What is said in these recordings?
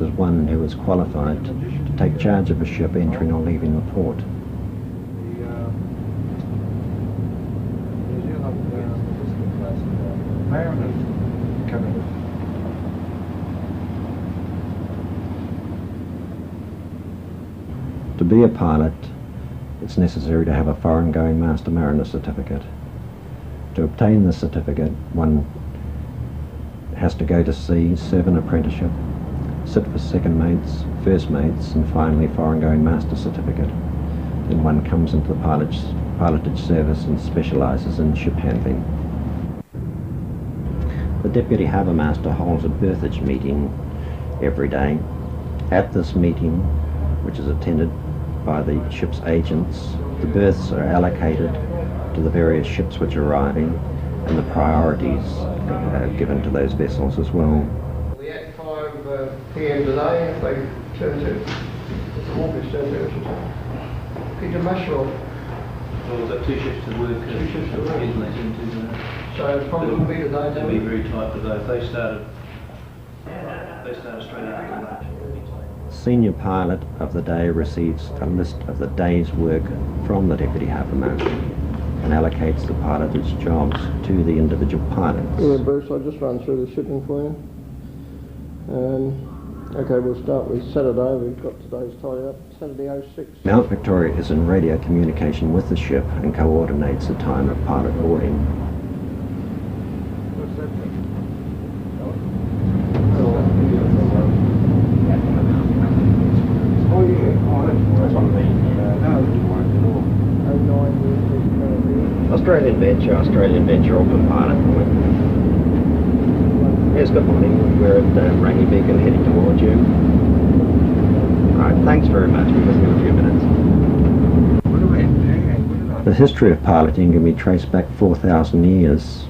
as one who is qualified to take charge of a ship entering or leaving the port. To be a pilot, it's necessary to have a foreign-going Master Mariner certificate. To obtain this certificate, one has to go to sea, serve an apprenticeship, sit for second mates, first mates, and finally foreign-going Master certificate. Then one comes into the pilotage service and specialises in ship handling. The Deputy Harbour Master holds a berthage meeting every day. At this meeting, which is attended by the ship's agents, the berths are allocated to the various ships which are arriving, and the priorities given to those vessels as well. We at 5 p.m. today, if they turn to August, keep the muster off. Well, we've got 2 ships to work. 2 ships to work. So it probably will be today. They'll be very tight today. If they started straight after lunch. Senior pilot of the day receives a list of the day's work from the Deputy Harbour Master and allocates the pilotage jobs to the individual pilots. Yeah, Bruce, I'll just run through the shipping for you. Okay, we'll start with Saturday. We've got today's tidy up. Saturday 06. Mount Victoria is in radio communication with the ship and coordinates the time of pilot boarding. What's that thing? Australian Venture, Auckland Pilot. Yes, good morning. We're at Rangi Beacon heading towards you. Alright, thanks very much. We'll in a few minutes. The history of piloting can be traced back 4,000 years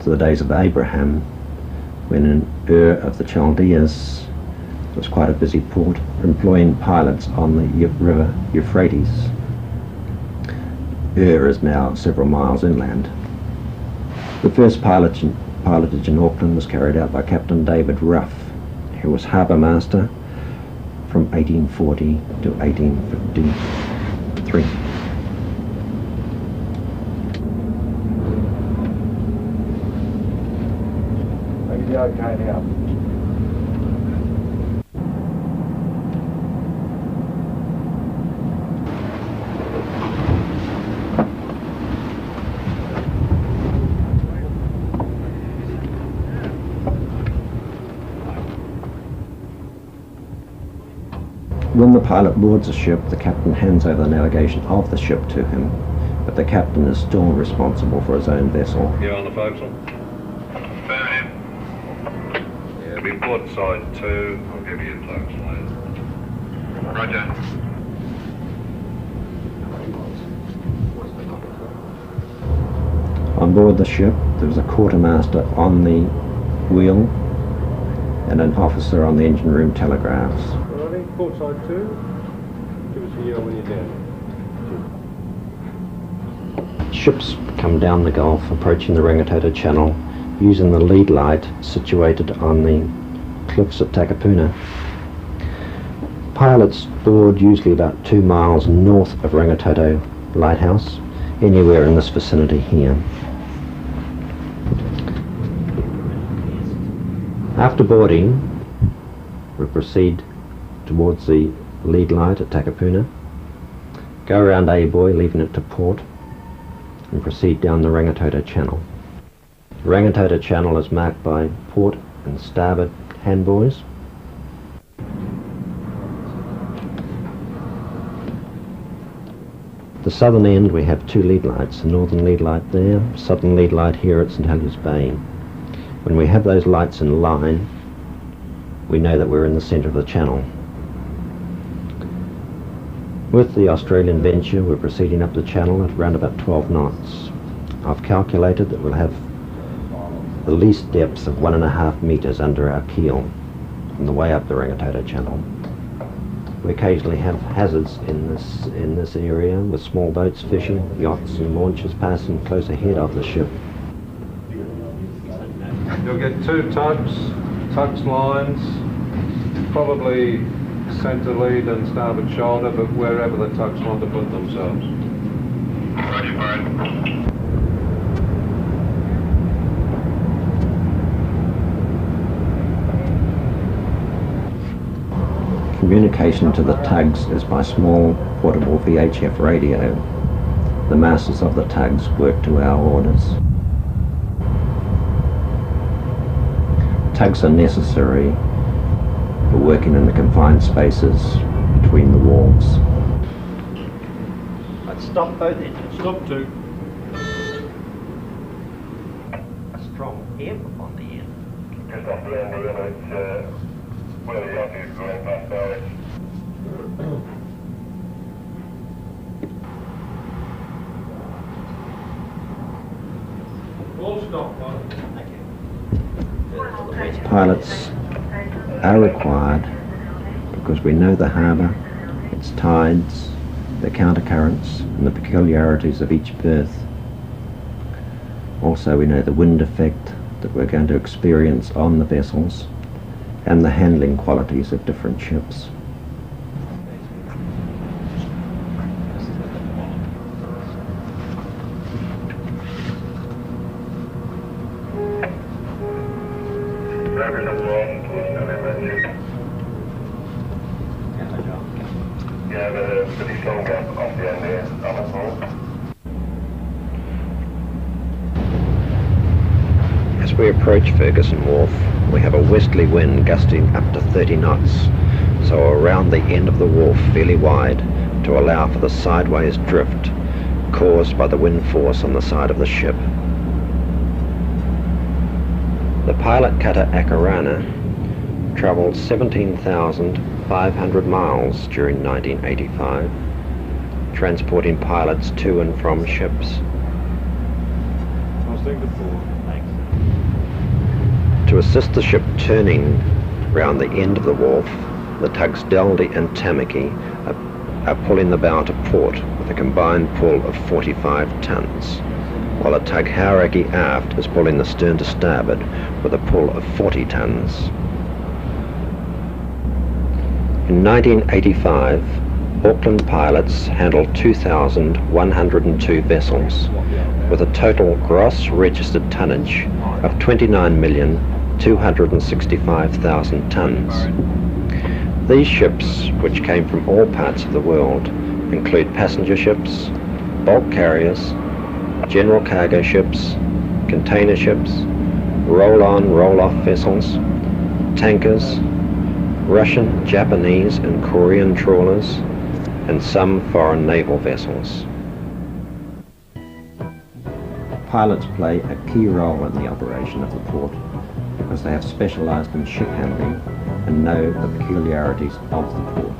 to the days of Abraham, when in of the Chaldeans was quite a busy port, employing pilots on the river Euphrates. Is now several miles inland. The first pilotage in Auckland was carried out by Captain David Ruff, who was harbour master from 1840 to 1853. Maybe the okay now. When the pilot boards a ship, the captain hands over the navigation of the ship to him, but the captain is still responsible for his own vessel. You on the forecastle? Affirmative. Yeah, be port side 2. I'll give you the forecastle later. Roger. On board the ship, there was a quartermaster on the wheel and an officer on the engine room telegraphs. Port side 2, give us a yell when you're down. Ships come down the Gulf, approaching the Rangitoto Channel, using the lead light situated on the cliffs at Takapuna. Pilots board usually about 2 miles north of Rangitoto Lighthouse, anywhere in this vicinity here. After boarding, we proceed towards the lead light at Takapuna, go around A buoy, leaving it to port, and proceed down the Rangitoto Channel. The Rangitoto Channel is marked by port and starboard hand buoys. At the southern end we have 2 lead lights, the northern lead light there, southern lead light here at St Heliers Bay. When we have those lights in line, we know that we're in the centre of the channel. With the Australian Venture, we're proceeding up the channel at around about 12 knots. I've calculated that we'll have the least depth of 1.5 metres under our keel on the way up the Rangitoto Channel. We occasionally have hazards in this area, with small boats fishing, yachts and launches passing close ahead of the ship. You'll get 2 tugs lines, probably centre lead and starboard shoulder, but wherever the tugs want to put themselves. Ready, Brad. Communication to the tugs is by small portable VHF radio. The masters of the tugs work to our orders. Tugs are necessary for working in the confined spaces between the wharves. Let's stop both engines. Stop two. A strong air pump on the end. Just off the end of it, it's where the yacht is going past now. Full stop, Mark. Pilots are required because we know the harbour, its tides, the countercurrents and the peculiarities of each berth. Also we know the wind effect that we're going to experience on the vessels and the handling qualities of different ships. Yeah, the pretty slow gap off the end here, on the floor. As we approach Ferguson Wharf, we have a westerly wind gusting up to 30 knots, so around the end of the wharf fairly wide to allow for the sideways drift caused by the wind force on the side of the ship. The pilot cutter Akarana travelled 17,500 miles during 1985, transporting pilots to and from ships. I'll stick to 4. To assist the ship turning round the end of the wharf, the tugs Daldy and Tamaki are pulling the bow to port with a combined pull of 45 tons, while the tug Hauraki aft is pulling the stern to starboard with a pull of 40 tons. In 1985, Auckland pilots handled 2,102 vessels, with a total gross registered tonnage of 29,265,000 tons. These ships, which came from all parts of the world, include passenger ships, bulk carriers, general cargo ships, container ships, roll-on, roll-off vessels, tankers, Russian, Japanese and Korean trawlers, and some foreign naval vessels. Pilots play a key role in the operation of the port because they have specialised in ship handling and know the peculiarities of the port.